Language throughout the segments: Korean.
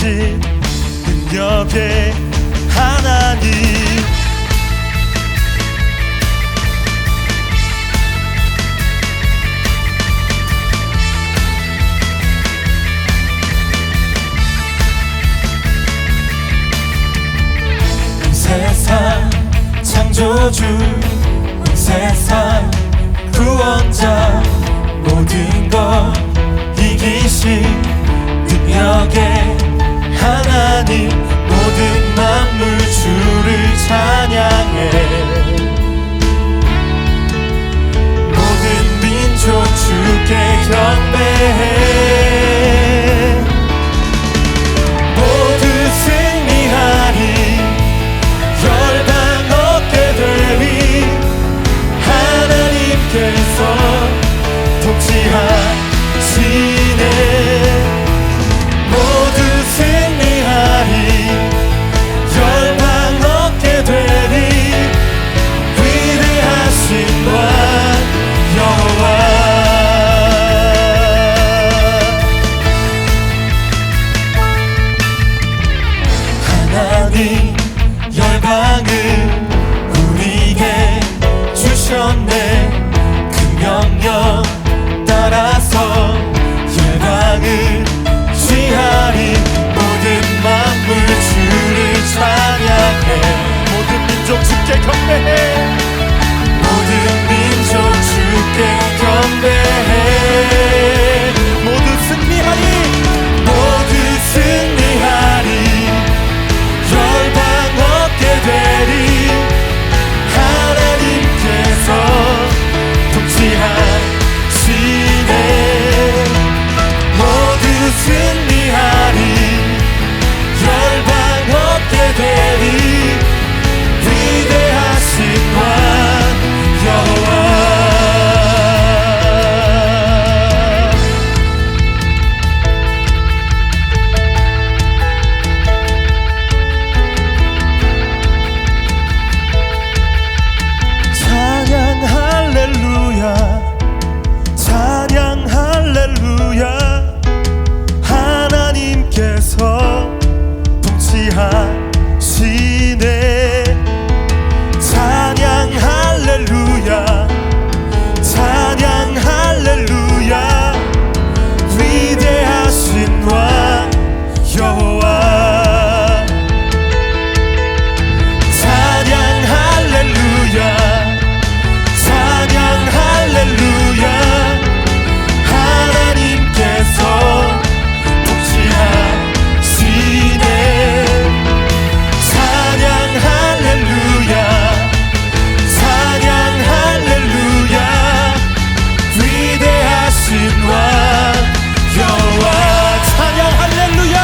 하신 능력의 하나님, 세상 창조주, 온 세상 구원자, 모든 것 이기신 능력의 하나님, 모든 만물 주를 찬양해. 모든 민족 주께 경배해. 모두 승리하리, 열방 얻게 되리. 하나님께서 통치하시네. 모두 승리하리, 열방 얻게 되리. 위대하신 왕 여호와. 하나님 열방을 우리에게 주셨네. 그 명령 따라서 열방을 취하리. 모든 만물 주를 찬양해. 모든 민족 주께 경배해. 모든 민족 주께 경배해. 모두 승리하리, 모두 승리하리. 열방 얻게 되리. 하나님께서 통치하시네. 모두 승리하리, 열방 얻게 되리. 위대하신 왕 여호와. 찬양 할렐루야, 찬양 할렐루야. 하나님께서 통치하시네. 찬양 할렐루야, 찬양 할렐루야. 위대하신 왕 여호와. 찬양 할렐루야, 찬양 할렐루야. 하나님께서 통치하시네. 찬양 할렐루야, 찬양 할렐루야. 위대하신 왕 여호와. 찬양 할렐루야,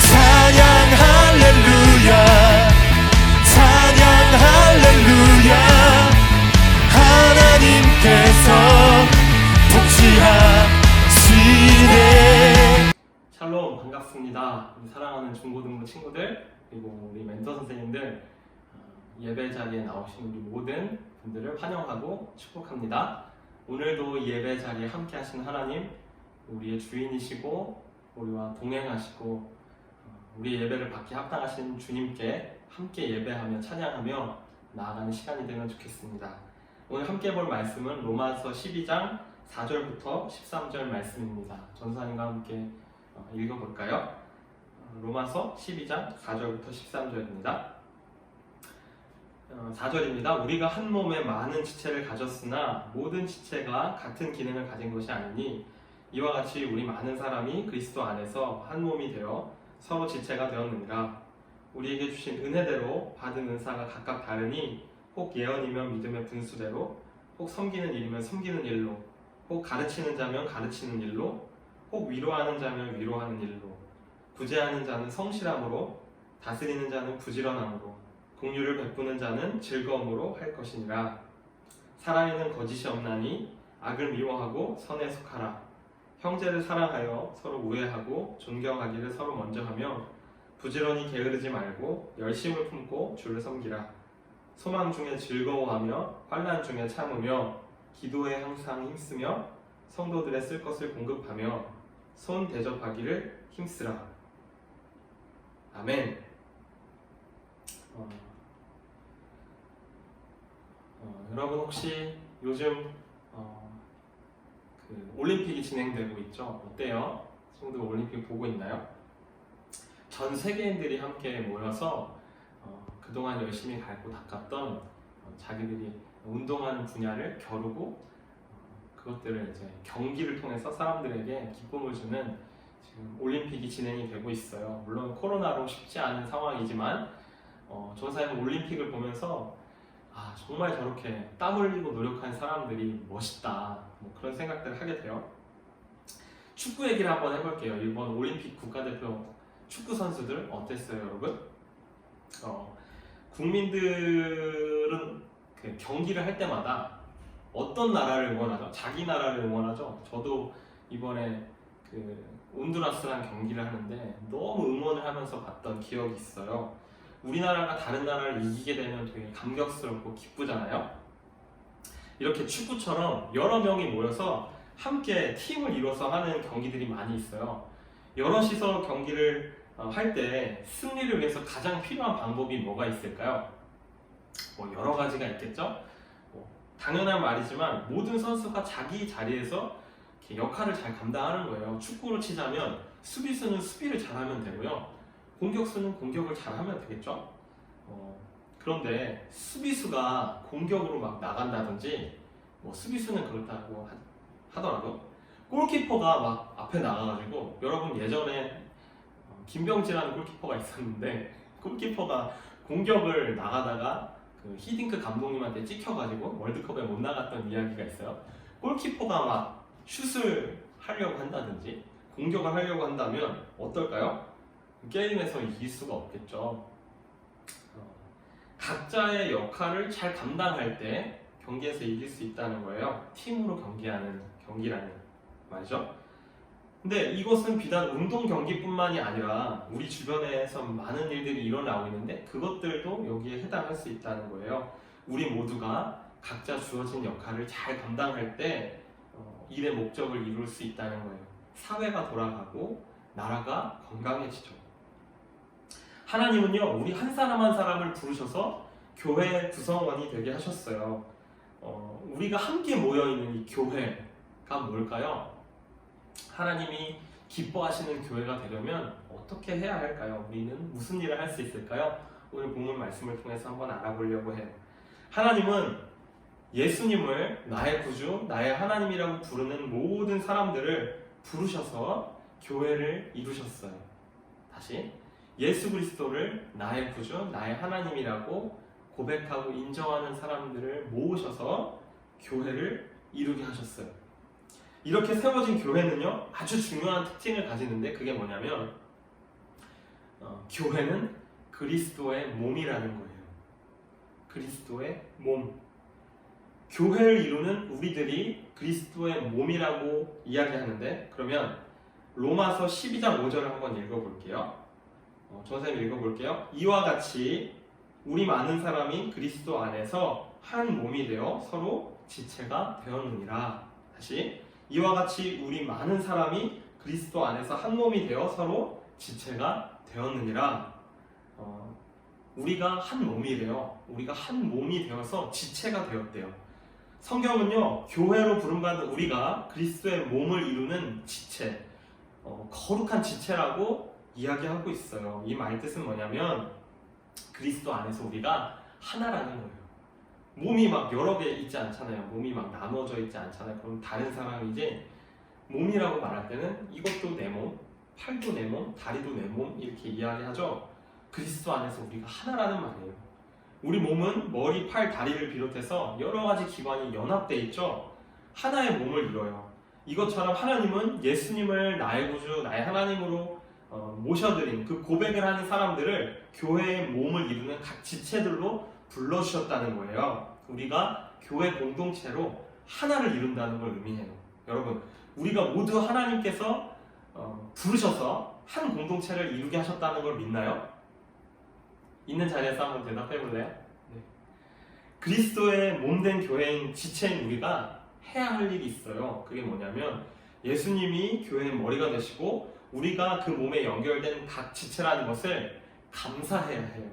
찬양 할렐루야, 찬양 할렐루야. 하나님께서 통치하시네. 샬롬, 반갑습니다. 우리 사랑하는 중고등부 친구들, 그리고 우리 멘토 선생님들, 예배 자리에 나오신 우리 모든 분들을 환영하고 축복합니다. 오늘도 예배 자리에 함께 하신 하나님, 우리의 주인이시고 우리와 동행하시고 우리 예배를 받기 합당하신 주님께 함께 예배하며 찬양하며 나아가는 시간이 되면 좋겠습니다. 오늘 함께 볼 말씀은 로마서 12장 4절부터 13절 말씀입니다. 전사님과 함께 읽어볼까요? 로마서 12장 4절부터 13절입니다. 4절입니다. 우리가 한 몸에 많은 지체를 가졌으나 모든 지체가 같은 기능을 가진 것이 아니니 이와 같이 우리 많은 사람이 그리스도 안에서 한 몸이 되어 서로 지체가 되었느니라. 우리에게 주신 은혜대로 받은 은사가 각각 다르니 혹 예언이면 믿음의 분수대로, 혹 섬기는 일이면 섬기는 일로, 혹 가르치는 자면 가르치는 일로, 혹 위로하는 자면 위로하는 일로, 구제하는 자는 성실함으로, 다스리는 자는 부지런함으로, 공유를 베푸는 자는 즐거움으로 할 것이니라. 사람에는 거짓이 없나니 악을 미워하고 선에 속하라. 형제를 사랑하여 서로 우애하고 존경하기를 서로 먼저 하며 부지런히 게으르지 말고 열심을 품고 주를 섬기라. 소망 중에 즐거워하며 환난 중에 참으며 기도에 항상 힘쓰며 성도들의 쓸 것을 공급하며 손 대접하기를 힘쓰라. 아멘. 여러분 혹시 요즘 그 올림픽이 진행되고 있죠? 어때요? 친구들 올림픽 보고 있나요? 전 세계인들이 함께 모여서 그동안 열심히 갈고 닦았던 자기들이 운동하는 분야를 겨루고 그것들을 이제 경기를 통해서 사람들에게 기쁨을 주는 지금 올림픽이 진행이 되고 있어요. 물론 코로나로 쉽지 않은 상황이지만 전사님 올림픽을 보면서 정말 저렇게 땀 흘리고 노력한 사람들이 멋있다, 뭐 그런 생각들을 하게 돼요. 축구 얘기를 한번 해볼게요. 이번 올림픽 국가대표 축구 선수들 어땠어요, 여러분? 국민들은 그 경기를 할 때마다 어떤 나라를 응원하죠? 자기 나라를 응원하죠. 저도 이번에 그 온두라스랑 경기를 하는데 너무 응원을 하면서 봤던 기억이 있어요. 우리나라가 다른 나라를 이기게 되면 되게 감격스럽고 기쁘잖아요. 이렇게 축구처럼 여러 명이 모여서 함께 팀을 이뤄서 하는 경기들이 많이 있어요. 여럿이서 경기를 할 때 승리를 위해서 가장 필요한 방법이 뭐가 있을까요? 뭐 여러 가지가 있겠죠? 당연한 말이지만 모든 선수가 자기 자리에서 이렇게 역할을 잘 감당하는 거예요. 축구로 치자면 수비수는 수비를 잘하면 되고요. 공격수는 공격을 잘하면 되겠죠? 그런데 수비수가 공격으로 막 나간다든지 뭐 수비수는 그렇다고 하더라도 골키퍼가 막 앞에 나가가지고, 여러분 예전에 김병지라는 골키퍼가 있었는데 골키퍼가 공격을 나가다가 그 히딩크 감독님한테 찍혀가지고 월드컵에 못 나갔던 이야기가 있어요. 골키퍼가 막 슛을 하려고 한다든지 공격을 하려고 한다면 어떨까요? 게임에서 이길 수가 없겠죠. 각자의 역할을 잘 감당할 때 경기에서 이길 수 있다는 거예요. 팀으로 경기하는 경기라는 말이죠. 근데 이것은 비단 운동 경기뿐만이 아니라 우리 주변에서 많은 일들이 일어나고 있는데 그것들도 여기에 해당할 수 있다는 거예요. 우리 모두가 각자 주어진 역할을 잘 감당할 때 일의 목적을 이룰 수 있다는 거예요. 사회가 돌아가고 나라가 건강해지죠. 하나님은요, 우리 한 사람 한 사람을 부르셔서 교회 구성원이 되게 하셨어요. 우리가 함께 모여있는 이 교회가 뭘까요? 하나님이 기뻐하시는 교회가 되려면 어떻게 해야 할까요? 우리는 무슨 일을 할 수 있을까요? 오늘 본문 말씀을 통해서 한번 알아보려고 해요. 하나님은 예수님을 나의 구주, 나의 하나님이라고 부르는 모든 사람들을 부르셔서 교회를 이루셨어요. 다시, 예수 그리스도를 나의 구주, 나의 하나님이라고 고백하고 인정하는 사람들을 모으셔서 교회를 이루게 하셨어요. 이렇게 세워진 교회는요, 아주 중요한 특징을 가지는데 그게 뭐냐면 교회는 그리스도의 몸이라는 거예요. 그리스도의 몸. 교회를 이루는 우리들이 그리스도의 몸이라고 이야기하는데, 그러면 로마서 12장 5절을 한번 읽어볼게요. 선생님 읽어볼게요. 이와 같이 우리 많은 사람이 그리스도 안에서 한 몸이 되어 서로 지체가 되었느니라. 다시, 이와 같이 우리 많은 사람이 그리스도 안에서 한 몸이 되어 서로 지체가 되었느니라. 우리가 한 몸이래요. 우리가 한 몸이 되어서 지체가 되었대요. 성경은요, 교회로 부름받은 우리가 그리스도의 몸을 이루는 지체, 거룩한 지체라고 이야기하고 있어요. 이 말 뜻은 뭐냐면 그리스도 안에서 우리가 하나라는 거예요. 몸이 막 여러 개 있지 않잖아요. 몸이 막 나눠져 있지 않잖아요. 그럼 다른 사람이지, 몸이라고 말할 때는 이것도 내 몸, 팔도 내 몸, 다리도 내 몸, 이렇게 이야기하죠. 그리스도 안에서 우리가 하나라는 말이에요. 우리 몸은 머리, 팔, 다리를 비롯해서 여러 가지 기관이 연합되어 있죠. 하나의 몸을 이뤄요. 이것처럼 하나님은 예수님을 나의 구주, 나의 하나님으로 모셔드린 그 고백을 하는 사람들을 교회의 몸을 이루는 각 지체들로 불러주셨다는 거예요. 우리가 교회 공동체로 하나를 이룬다는 걸 의미해요. 여러분, 우리가 모두 하나님께서 부르셔서 한 공동체를 이루게 하셨다는 걸 믿나요? 있는 자리에서 한번 대답해 볼래요? 네. 그리스도의 몸된 교회인 지체인 우리가 해야 할 일이 있어요. 그게 뭐냐면 예수님이 교회의 머리가 되시고 우리가 그 몸에 연결된 각 지체라는 것을 감사해야 해요.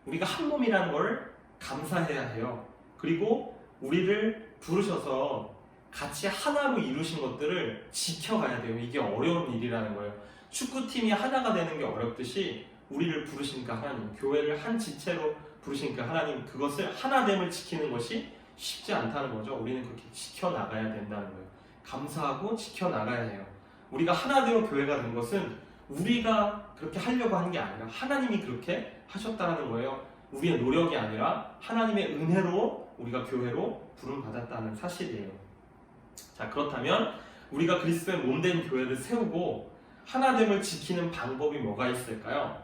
우리가 한 몸이라는 걸 감사해야 해요. 그리고 우리를 부르셔서 같이 하나로 이루신 것들을 지켜가야 돼요. 이게 어려운 일이라는 거예요. 축구팀이 하나가 되는 게 어렵듯이 우리를 부르시니까 하나님, 교회를 한 지체로 부르시니까 하나님, 그것을 하나됨을 지키는 것이 쉽지 않다는 거죠. 우리는 그렇게 지켜나가야 된다는 거예요. 감사하고 지켜나가야 해요. 우리가 하나되어 교회가 된 것은 우리가 그렇게 하려고 하는 게 아니라 하나님이 그렇게 하셨다는 거예요. 우리의 노력이 아니라 하나님의 은혜로 우리가 교회로 부름받았다는 사실이에요. 자, 그렇다면 우리가 그리스도의 몸된 교회를 세우고 하나됨을 지키는 방법이 뭐가 있을까요?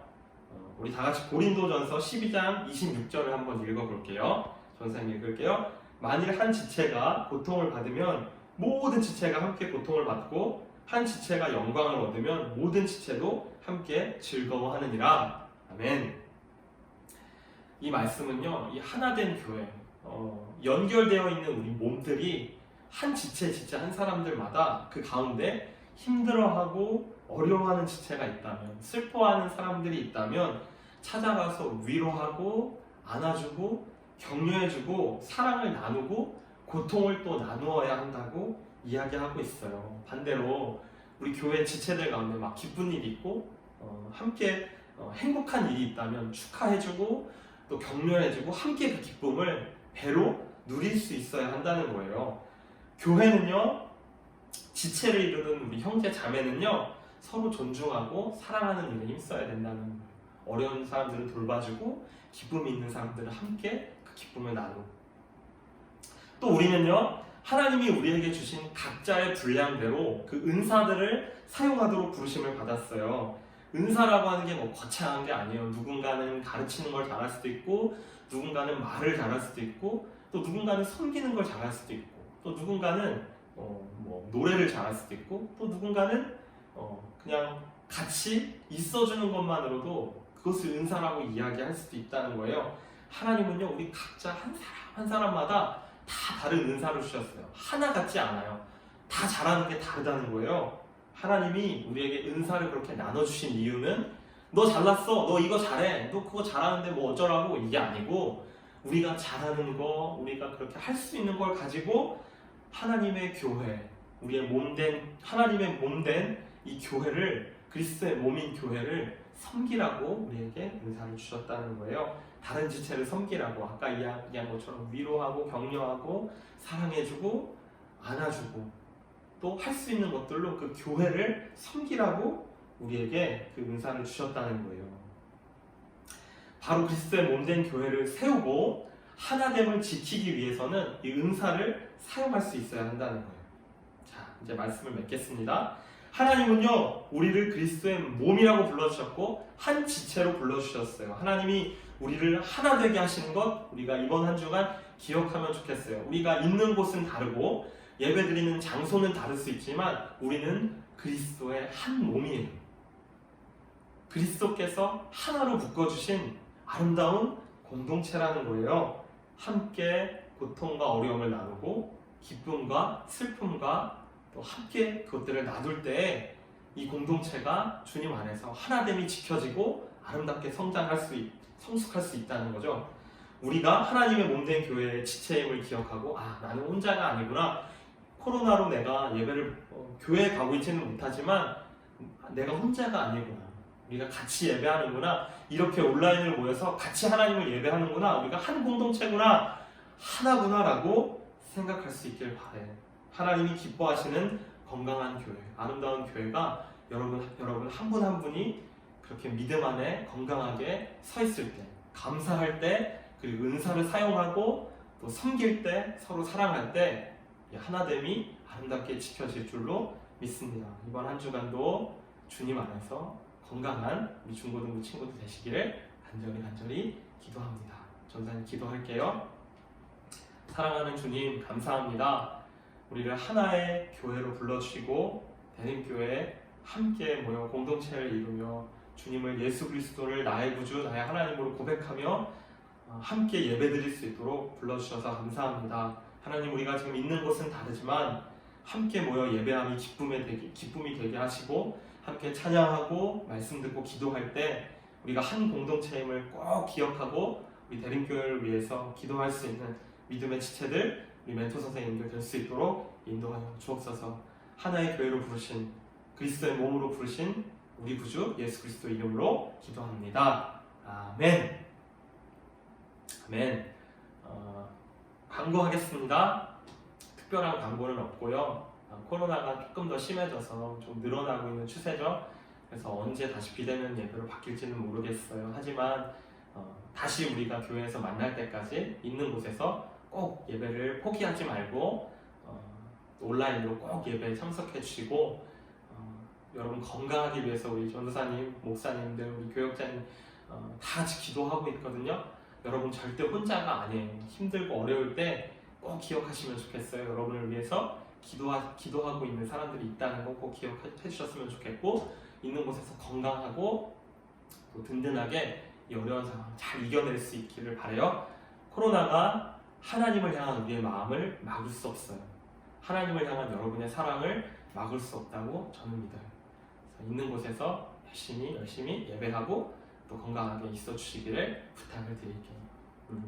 우리 다 같이 고린도전서 12장 26절을 한번 읽어볼게요. 전사님 읽을게요. 만일 한 지체가 고통을 받으면 모든 지체가 함께 고통을 받고 한 지체가 영광을 얻으면 모든 지체도 함께 즐거워하느니라. 아멘. 이 말씀은요, 이 하나된 교회, 연결되어 있는 우리 몸들이 한 지체 한 사람들마다 그 가운데 힘들어하고 어려워하는 지체가 있다면, 슬퍼하는 사람들이 있다면 찾아가서 위로하고 안아주고 격려해주고 사랑을 나누고 고통을 또 나누어야 한다고 이야기하고 있어요. 반대로 우리 교회 지체들 가운데 막 기쁜 일이 있고 함께 행복한 일이 있다면 축하해주고 또 격려해주고 함께 그 기쁨을 배로 누릴 수 있어야 한다는 거예요. 교회는요, 지체를 이루는 우리 형제 자매는요, 서로 존중하고 사랑하는 일에 힘써야 된다는 거예요. 어려운 사람들을 돌봐주고 기쁨이 있는 사람들을 함께 그 기쁨을 나누고, 또 우리는요, 하나님이 우리에게 주신 각자의 분량대로 그 은사들을 사용하도록 부르심을 받았어요. 은사라고 하는 게 뭐 거창한 게 아니에요. 누군가는 가르치는 걸 잘할 수도 있고, 누군가는 말을 잘할 수도 있고, 또 누군가는 섬기는 걸 잘할 수도 있고, 또 누군가는 뭐 노래를 잘할 수도 있고, 또 누군가는 그냥 같이 있어주는 것만으로도 그것을 은사라고 이야기할 수도 있다는 거예요. 하나님은요, 우리 각자 한 사람마다 다 다른 은사를 주셨어요. 하나 같지 않아요. 다 잘하는 게 다르다는 거예요. 하나님이 우리에게 은사를 그렇게 나눠주신 이유는 너 잘났어, 너 이거 잘해, 너 그거 잘하는데 뭐 어쩌라고, 이게 아니고 우리가 잘하는 거, 우리가 그렇게 할 수 있는 걸 가지고 하나님의 교회, 우리의 몸된, 하나님의 몸된 이 교회를, 그리스도의 몸인 교회를 섬기라고 우리에게 은사를 주셨다는 거예요. 다른 지체를 섬기라고, 아까 이야기한 것처럼 위로하고 격려하고 사랑해주고 안아주고 또 할 수 있는 것들로 그 교회를 섬기라고 우리에게 그 은사를 주셨다는 거예요. 바로 그리스도의 몸된 교회를 세우고 하나됨을 지키기 위해서는 이 은사를 사용할 수 있어야 한다는 거예요. 자, 이제 말씀을 맺겠습니다. 하나님은요, 우리를 그리스도의 몸이라고 불러주셨고 한 지체로 불러주셨어요. 하나님이 우리를 하나 되게 하시는 것, 우리가 이번 한 주간 기억하면 좋겠어요. 우리가 있는 곳은 다르고 예배드리는 장소는 다를 수 있지만 우리는 그리스도의 한 몸이에요. 그리스도께서 하나로 묶어주신 아름다운 공동체라는 거예요. 함께 고통과 어려움을 나누고 기쁨과 슬픔과 또 함께 그것들을 나눌 때 이 공동체가 주님 안에서 하나됨이 지켜지고 아름답게 성숙할 수 있다는 거죠. 우리가 하나님의 몸된 교회의 지체임을 기억하고, 아, 나는 혼자가 아니구나. 코로나로 내가 예배를 교회에 가고 있지는 못하지만 내가 혼자가 아니구나. 우리가 같이 예배하는구나. 이렇게 온라인을 모여서 같이 하나님을 예배하는구나. 우리가 한 공동체구나. 하나구나라고 생각할 수 있길 바래요. 하나님이 기뻐하시는 건강한 교회, 아름다운 교회가 여러분 한 분 한 분이 그렇게 믿음 안에 건강하게 서 있을 때, 감사할 때, 그리고 은사를 사용하고 또 섬길 때, 서로 사랑할 때 하나됨이 아름답게 지켜질 줄로 믿습니다. 이번 한 주간도 주님 안에서 건강한 우리 중고등부 친구들 되시기를 간절히 기도합니다. 전사님 기도할게요. 사랑하는 주님, 감사합니다. 우리를 하나의 교회로 불러주시고 대림교회에 함께 모여 공동체를 이루며 주님을, 예수 그리스도를 나의 구주, 나의 하나님으로 고백하며 함께 예배드릴 수 있도록 불러주셔서 감사합니다. 하나님, 우리가 지금 있는 곳은 다르지만 함께 모여 예배함이 기쁨이 되게 하시고 함께 찬양하고 말씀 듣고 기도할 때 우리가 한 공동체임을 꼭 기억하고 우리 대림교회를 위해서 기도할 수 있는 믿음의 지체들, 우리 멘토 선생님들 될 수 있도록 인도하여 주옵소서. 하나의 교회로 부르신 그리스도의 몸으로 부르신 우리 구주 예수 그리스도 이름으로 기도합니다. 아멘. 아멘. 광고하겠습니다. 특별한 광고는 없고요. 코로나가 조금 더 심해져서 좀 늘어나고 있는 추세죠. 그래서 언제 다시 비대면 예배로 바뀔지는 모르겠어요. 하지만 다시 우리가 교회에서 만날 때까지 있는 곳에서 꼭 예배를 포기하지 말고 온라인으로 꼭 예배에 참석해 주시고 여러분 건강하기 위해서 우리 전도사님, 목사님들, 우리 교역자님 다 같이 기도하고 있거든요. 여러분 절대 혼자가 아니에요. 힘들고 어려울 때 꼭 기억하시면 좋겠어요. 여러분을 위해서 기도하고 있는 사람들이 있다는 거 꼭 기억해 주셨으면 좋겠고, 있는 곳에서 건강하고 또 든든하게 이 어려운 상황 잘 이겨낼 수 있기를 바라요. 코로나가 하나님을 향한 우리의 마음을 막을 수 없어요. 하나님을 향한 여러분의 사랑을 막을 수 없다고 저는 믿어요. 그래서 있는 곳에서 열심히 예배하고 또 건강하게 있어 주시기를 부탁을 드릴게요.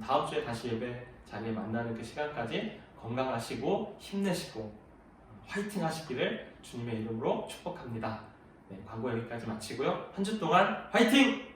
다음 주에 다시 예배 자리에 만나는 그 시간까지 건강하시고 힘내시고 화이팅 하시기를 주님의 이름으로 축복합니다. 네, 광고 여기까지 마치고요. 한 주 동안 화이팅!